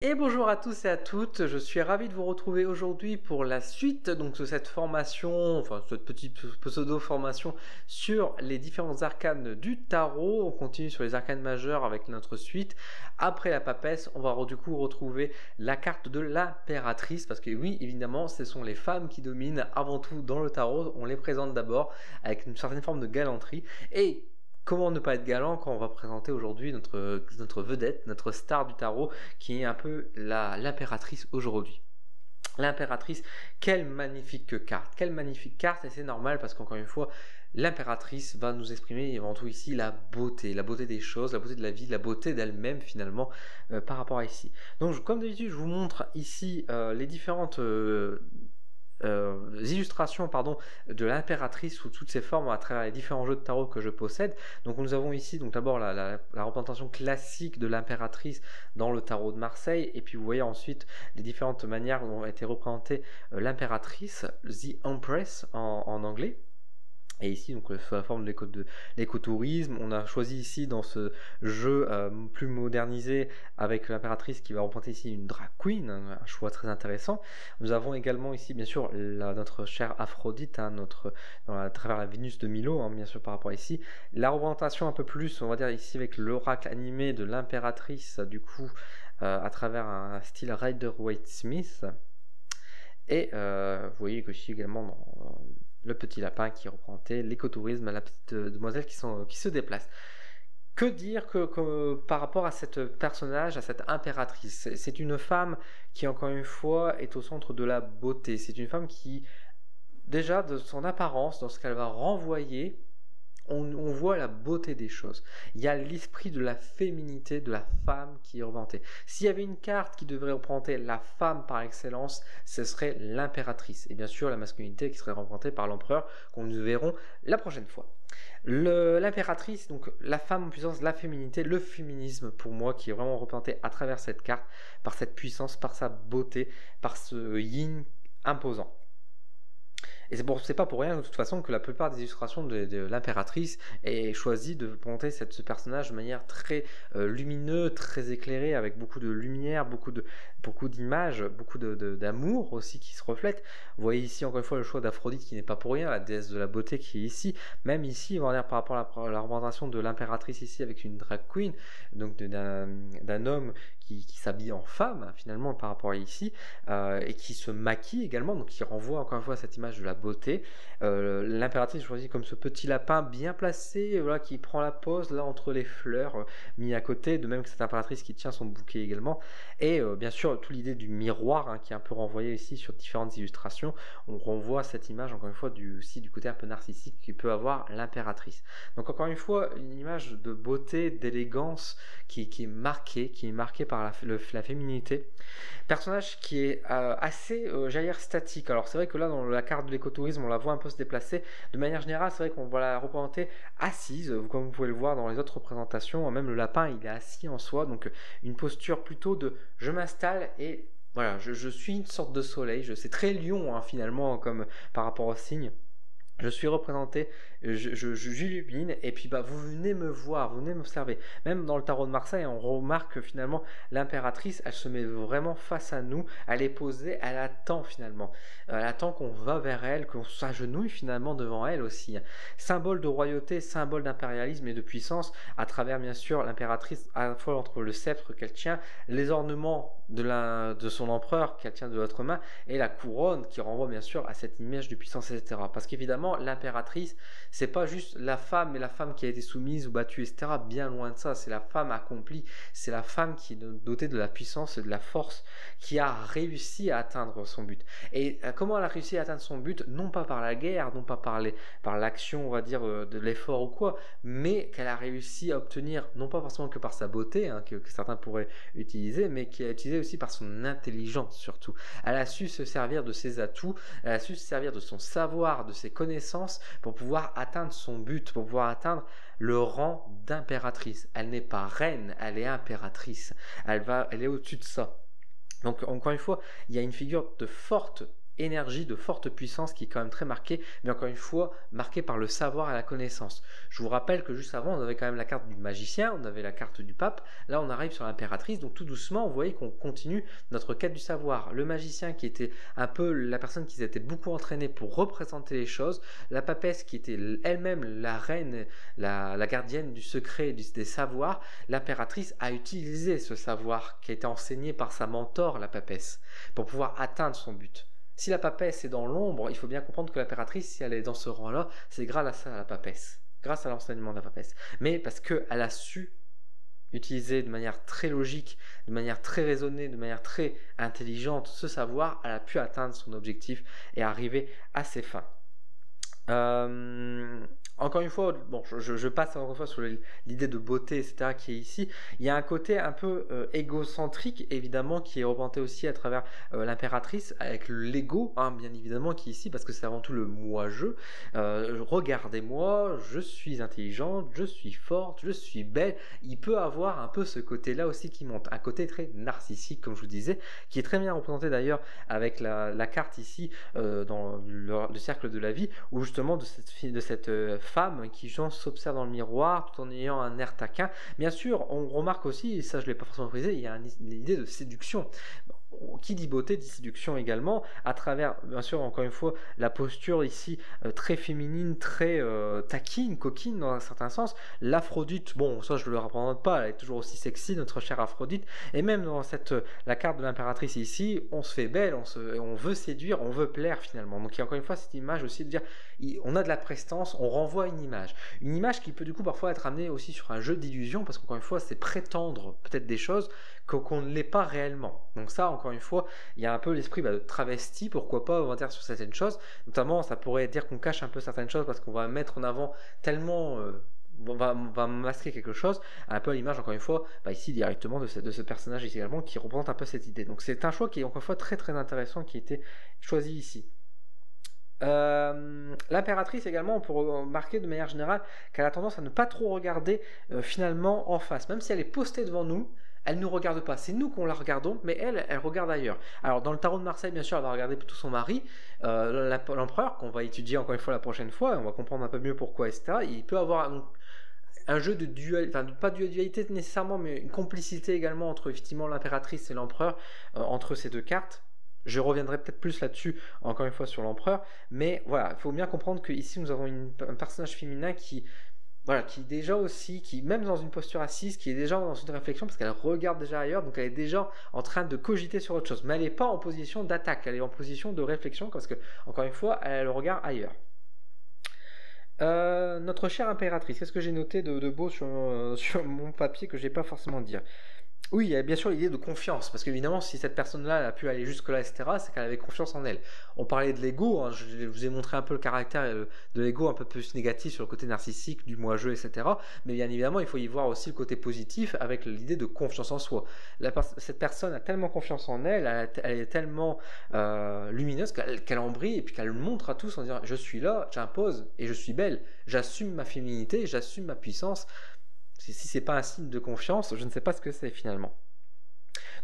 Et bonjour à tous et à toutes, je suis ravi de vous retrouver aujourd'hui pour la suite de cette formation, enfin cette petite pseudo-formation sur les différents arcanes du tarot. On continue sur les arcanes majeures avec notre suite. Après la papesse, on va du coup retrouver la carte de l'impératrice, parce que oui, évidemment, ce sont les femmes qui dominent avant tout dans le tarot. On les présente d'abord avec une certaine forme de galanterie. Et comment ne pas être galant quand on va présenter aujourd'hui notre vedette, notre star du tarot, qui est un peu l'impératrice aujourd'hui. L'impératrice, quelle magnifique carte, et c'est normal parce qu'encore une fois, l'impératrice va nous exprimer avant tout ici la beauté des choses, la beauté de la vie, la beauté d'elle-même finalement par rapport à ici. Donc comme d'habitude, je vous montre ici les différentes illustrations de l'impératrice sous toutes ses formes à travers les différents jeux de tarot que je possède. Donc nous avons ici d'abord la représentation classique de l'impératrice dans le tarot de Marseille, et puis vous voyez ensuite les différentes manières dont a été représentée l'impératrice, The Empress en anglais. Et ici, donc, sous la forme de l'écotourisme, on a choisi ici dans ce jeu plus modernisé avec l'impératrice qui va représenter ici une drag queen, un choix très intéressant. Nous avons également ici, bien sûr, notre chère Aphrodite, à travers la Vénus de Milo, bien sûr, par rapport à ici. La représentation un peu plus, on va dire ici, avec l'oracle animé de l'impératrice, du coup, à travers un style Rider-Waite-Smith. Et vous voyez aussi également dans le petit lapin qui représentait l'écotourisme, la petite demoiselle qui se déplace. Que dire par rapport à cette personnage, à cette impératrice? C'est une femme qui, encore une fois, est au centre de la beauté. C'est une femme qui, déjà, de son apparence, dans ce qu'elle va renvoyer, on voit la beauté des choses. Il y a l'esprit de la féminité de la femme qui est représentée. S'il y avait une carte qui devrait représenter la femme par excellence, ce serait l'impératrice. Et bien sûr, la masculinité qui serait représentée par l'empereur, qu'on nous verrons la prochaine fois. L'impératrice, donc la femme en puissance, la féminité, le féminisme pour moi qui est vraiment représenté à travers cette carte, par cette puissance, par sa beauté, par ce yin imposant. Et c'est pas pour rien de toute façon que la plupart des illustrations de l'impératrice aient choisi de présenter ce personnage de manière très lumineuse, très éclairée, avec beaucoup de lumière, beaucoup d'images, beaucoup d'amour aussi qui se reflète. Vous voyez ici encore une fois le choix d'Aphrodite qui n'est pas pour rien, la déesse de la beauté qui est ici. Même ici, on va dire par rapport à la représentation de l'impératrice ici avec une drag queen, donc d'un homme qui s'habille en femme finalement par rapport à ici, et qui se maquille également, donc qui renvoie encore une fois à cette image de la beauté. L'impératrice choisit comme ce petit lapin bien placé, voilà, qui prend la pose là entre les fleurs mis à côté, de même que cette impératrice qui tient son bouquet également. Et bien sûr, toute l'idée du miroir qui est un peu renvoyée ici sur différentes illustrations, on renvoie cette image encore une fois aussi du côté un peu narcissique qui peut avoir l'impératrice. Donc encore une fois, une image de beauté, d'élégance qui est marquée par la féminité. Personnage qui est assez, j'allais dire, statique. Alors c'est vrai que là, dans la carte de l'écotourisme, on la voit un peu se déplacer. De manière générale, c'est vrai qu'on va la représenter assise, comme vous pouvez le voir dans les autres représentations. Même le lapin, il est assis en soi, donc une posture plutôt de « je m'installe » et voilà, je suis une sorte de soleil. C'est très lion finalement, comme par rapport au signe. Je suis représenté, j'illumine, et puis vous venez me voir, vous venez m'observer. Même dans le tarot de Marseille, on remarque que finalement l'impératrice, elle se met vraiment face à nous, elle est posée, elle attend finalement. Elle attend qu'on va vers elle, qu'on s'agenouille finalement devant elle aussi. Symbole de royauté, symbole d'impérialisme et de puissance, à travers bien sûr l'impératrice, à la fois entre le sceptre qu'elle tient, les ornements de son empereur qu'elle tient de l'autre main, et la couronne qui renvoie bien sûr à cette image de puissance, etc. Parce qu'évidemment, l'impératrice, c'est pas juste la femme, mais la femme qui a été soumise ou battue, etc. Bien loin de ça, c'est la femme accomplie, c'est la femme qui est dotée de la puissance et de la force, qui a réussi à atteindre son but. Et comment elle a réussi à atteindre son but? Non pas par la guerre, non pas par l'action, on va dire, de l'effort ou quoi, mais qu'elle a réussi à obtenir, non pas forcément que par sa beauté, que certains pourraient utiliser, mais qui a utilisé aussi par son intelligence surtout. Elle a su se servir de ses atouts, elle a su se servir de son savoir, de ses connaissances pour pouvoir atteindre son but, pour pouvoir atteindre le rang d'impératrice. Elle n'est pas reine, elle est impératrice. Elle est au-dessus de ça. Donc encore une fois, il y a une figure de forte énergie, de forte puissance qui est quand même très marquée, mais encore une fois, marquée par le savoir et la connaissance. Je vous rappelle que juste avant, on avait quand même la carte du magicien, on avait la carte du pape, là on arrive sur l'impératrice, donc tout doucement, vous voyez qu'on continue notre quête du savoir. Le magicien qui était un peu la personne qui s'était beaucoup entraînée pour représenter les choses, la papesse qui était elle-même la reine, la gardienne du secret, des savoirs, l'impératrice a utilisé ce savoir qui a été enseigné par sa mentor, la papesse, pour pouvoir atteindre son but. Si la papesse est dans l'ombre, il faut bien comprendre que l'impératrice, si elle est dans ce rang-là, c'est grâce à la papesse, grâce à l'enseignement de la papesse. Mais parce qu'elle a su utiliser de manière très logique, de manière très raisonnée, de manière très intelligente ce savoir, elle a pu atteindre son objectif et arriver à ses fins. Encore une fois, bon, je passe encore une fois sur l'idée de beauté, etc., qui est ici. Il y a un côté un peu égocentrique, évidemment, qui est représenté aussi à travers l'impératrice, avec l'ego, hein, bien évidemment, qui est ici, parce que c'est avant tout le moi-je. Regardez-moi, je suis intelligente, je suis forte, je suis belle. Il peut avoir un peu ce côté-là aussi qui monte, un côté très narcissique, comme je vous disais, qui est très bien représenté d'ailleurs avec la carte ici, dans le cercle de la vie, où justement de cette femme qui s'observe dans le miroir tout en ayant un air taquin. Bien sûr, on remarque aussi, et ça je ne l'ai pas forcément précisé, il y a l'idée de séduction. Qui dit beauté dit séduction également, à travers, bien sûr, encore une fois, la posture ici très féminine, très taquine, coquine dans un certain sens. L'Aphrodite, bon, ça je ne le représente pas, elle est toujours aussi sexy, notre chère Aphrodite. Et même dans la carte de l'impératrice ici, on se fait belle, on veut séduire, on veut plaire finalement. Donc il y a encore une fois cette image aussi de dire, on a de la prestance, on renvoie une image qui peut du coup parfois être amenée aussi sur un jeu d'illusion, parce qu'encore une fois, c'est prétendre peut-être des choses qu'on ne l'est pas réellement. Donc ça, encore une fois, il y a un peu l'esprit de travesti, pourquoi pas, on va dire, sur certaines choses. Notamment, ça pourrait dire qu'on cache un peu certaines choses parce qu'on va mettre en avant tellement... on va masquer quelque chose, un peu à l'image, encore une fois, ici directement de ce personnage ici également, qui représente un peu cette idée. Donc c'est un choix qui est encore une fois très très intéressant, qui a été choisi ici. L'impératrice également, on peut remarquer de manière générale qu'elle a tendance à ne pas trop regarder finalement en face, même si elle est postée devant nous, elle ne nous regarde pas, c'est nous qu'on la regardons, mais elle regarde ailleurs. Alors dans le tarot de Marseille, bien sûr, elle va regarder plutôt son mari, l'empereur, qu'on va étudier encore une fois la prochaine fois, et on va comprendre un peu mieux pourquoi, etc. Il peut avoir un jeu de dualité, enfin pas de dualité nécessairement, mais une complicité également entre effectivement l'impératrice et l'empereur, entre ces deux cartes. Je reviendrai peut-être plus là-dessus, encore une fois, sur l'empereur, mais voilà, il faut bien comprendre qu'ici nous avons un personnage féminin qui déjà aussi, qui même dans une posture assise, qui est déjà dans une réflexion, parce qu'elle regarde déjà ailleurs, donc elle est déjà en train de cogiter sur autre chose, mais elle n'est pas en position d'attaque, elle est en position de réflexion, parce que, encore une fois, elle a le regard ailleurs. Notre chère impératrice, qu'est-ce que j'ai noté de beau sur mon papier que je n'ai pas forcément dire? Oui, il y a bien sûr l'idée de confiance, parce qu'évidemment, si cette personne-là a pu aller jusque-là, etc., c'est qu'elle avait confiance en elle. On parlait de l'ego, hein, je vous ai montré un peu le caractère de l'ego un peu plus négatif sur le côté narcissique, du moi-je, etc. Mais bien évidemment, il faut y voir aussi le côté positif avec l'idée de confiance en soi. Cette personne a tellement confiance en elle, elle est tellement lumineuse qu'elle en brille et puis qu'elle le montre à tous en disant « je suis là, j'impose et je suis belle, j'assume ma féminité, j'assume ma puissance ». Si c'est pas un signe de confiance, je ne sais pas ce que c'est finalement.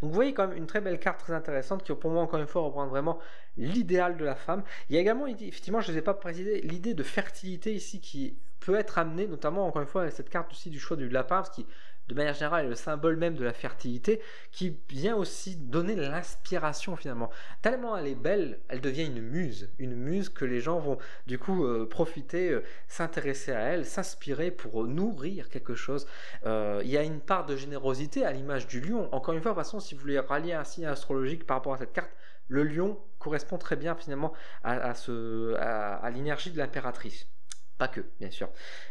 Donc vous voyez quand même une très belle carte très intéressante qui pour moi encore une fois reprend vraiment l'idéal de la femme. Il y a également, effectivement, je ne les ai pas précisé, l'idée de fertilité ici qui peut être amenée, notamment encore une fois avec cette carte aussi du choix du lapin, parce qui de manière générale est le symbole même de la fertilité, qui vient aussi donner l'inspiration finalement. Tellement elle est belle, elle devient une muse que les gens vont du coup profiter, s'intéresser à elle, s'inspirer pour nourrir quelque chose. Il y a une part de générosité à l'image du lion. Encore une fois, de toute façon, si vous voulez rallier un signe astrologique par rapport à cette carte, le lion correspond très bien finalement à l'énergie de l'impératrice. Pas que, bien sûr.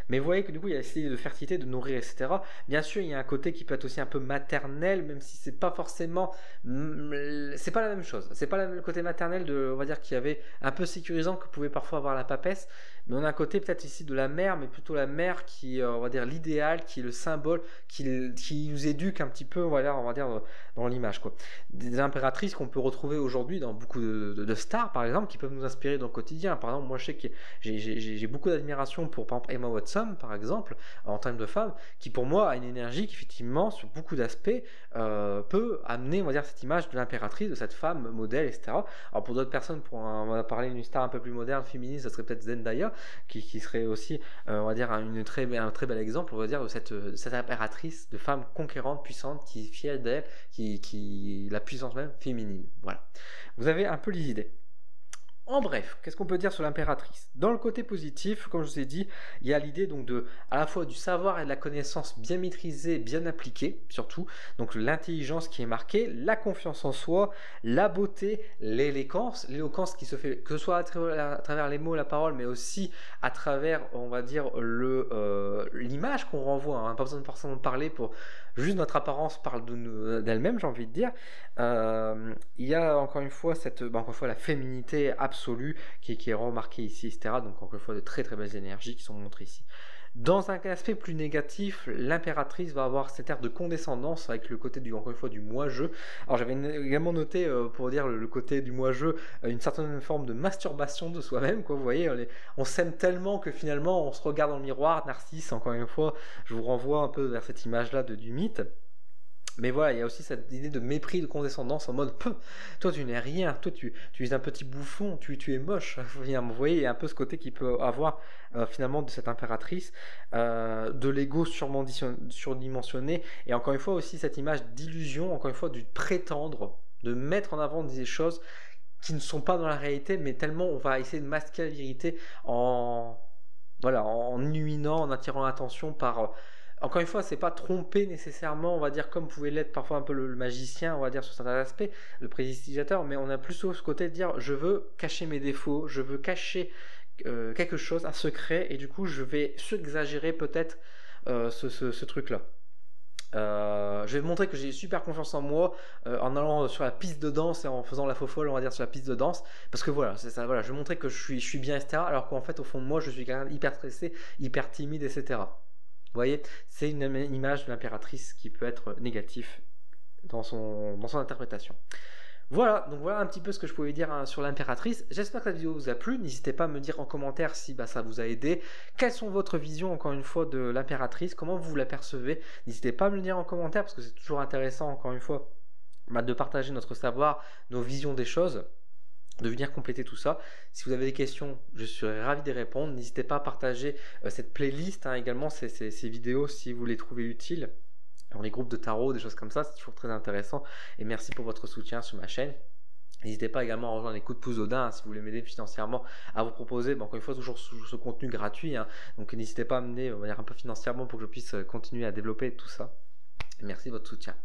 Mais vous voyez que du coup, il y a cette idée de fertilité, de nourrir, etc. Bien sûr, il y a un côté qui peut être aussi un peu maternel, même si c'est pas forcément... C'est pas la même chose. C'est pas le côté maternel, on va dire, qui avait un peu sécurisant que pouvait parfois avoir la papesse. Mais on a un côté peut-être ici de la mère, mais plutôt la mère qui est, on va dire, l'idéal, qui est le symbole, qui nous éduque un petit peu, voilà, on va dire, dans l'image, quoi. Des impératrices qu'on peut retrouver aujourd'hui dans beaucoup de stars, par exemple, qui peuvent nous inspirer dans le quotidien. Par exemple, moi, je sais que j'ai beaucoup d'admiration inspiration pour, par exemple, Emma Watson, par exemple, en termes de femme, qui pour moi a une énergie qui, effectivement, sur beaucoup d'aspects, peut amener, on va dire, cette image de l'impératrice, de cette femme modèle, etc. Alors pour d'autres personnes, on va parler d'une star un peu plus moderne, féministe, ça serait peut-être Zendaya, qui serait aussi, on va dire, un très bel exemple, on va dire, de cette impératrice de femme conquérante, puissante, qui est fière d'elle, qui la puissance même féminine. Voilà. Vous avez un peu les idées. En bref, qu'est-ce qu'on peut dire sur l'impératrice? Dans le côté positif, comme je vous ai dit, il y a l'idée donc à la fois du savoir et de la connaissance bien maîtrisée, bien appliquée, surtout. Donc l'intelligence qui est marquée, la confiance en soi, la beauté, l'éloquence qui se fait que ce soit à travers les mots, la parole, mais aussi à travers, on va dire, l'image qu'on renvoie. Hein. Pas besoin de forcément parler pour juste notre apparence parle d'elle-même, j'ai envie de dire. Il y a encore une fois la féminité absolue qui est remarquée ici, etc. Donc encore une fois de très très belles énergies qui sont montrées ici. Dans un aspect plus négatif, l'impératrice va avoir cet air de condescendance avec le côté encore une fois du moi-je. Alors j'avais également noté pour dire le côté du moi-je, une certaine forme de masturbation de soi-même, quoi. Vous voyez, on s'aime tellement que finalement on se regarde dans le miroir. Narcisse, encore une fois, je vous renvoie un peu vers cette image-là du mythe. Mais voilà, il y a aussi cette idée de mépris, de condescendance en mode toi tu n'es rien, toi tu es un petit bouffon, tu es moche. Vous voyez, il y a un peu ce côté qu'il peut avoir finalement de cette impératrice, de l'ego surdimensionné, et encore une fois aussi cette image d'illusion, encore une fois du prétendre, de mettre en avant des choses qui ne sont pas dans la réalité, mais tellement on va essayer de masquer la vérité en illuminant, en attirant l'attention par... Encore une fois, c'est pas tromper nécessairement, on va dire, comme pouvait l'être parfois un peu le magicien, on va dire, sur certains aspects, le prestidigitateur, mais on a plutôt ce côté de dire, je veux cacher mes défauts, je veux cacher quelque chose, un secret, et du coup, je vais surexagérer peut-être ce truc-là. Je vais montrer que j'ai super confiance en moi en allant sur la piste de danse et en faisant la faux folle, on va dire, sur la piste de danse, parce que voilà, c'est ça, voilà, je vais montrer que je suis bien, etc., alors qu'en fait, au fond de moi, je suis quelqu'un hyper stressé, hyper timide, etc. Vous voyez, c'est une image de l'impératrice qui peut être négative dans son interprétation. Voilà, donc voilà un petit peu ce que je pouvais dire sur l'impératrice. J'espère que la vidéo vous a plu. N'hésitez pas à me dire en commentaire si ça vous a aidé. Quelles sont votre vision, encore une fois, de l'impératrice? Comment vous l'apercevez? N'hésitez pas à me le dire en commentaire parce que c'est toujours intéressant, encore une fois, de partager notre savoir, nos visions des choses, de venir compléter tout ça. Si vous avez des questions, je serai ravi d'y répondre. N'hésitez pas à partager cette playlist, également ces vidéos si vous les trouvez utiles, dans les groupes de tarot, des choses comme ça, c'est toujours très intéressant. Et merci pour votre soutien sur ma chaîne. N'hésitez pas également à rejoindre les coups de pouce d'Odin si vous voulez m'aider financièrement à vous proposer, encore une fois, toujours ce contenu gratuit. Donc n'hésitez pas à m'aider, on va dire, un peu financièrement pour que je puisse continuer à développer tout ça. Et merci de votre soutien.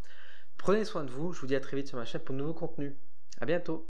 Prenez soin de vous, je vous dis à très vite sur ma chaîne pour de nouveaux contenus. À bientôt.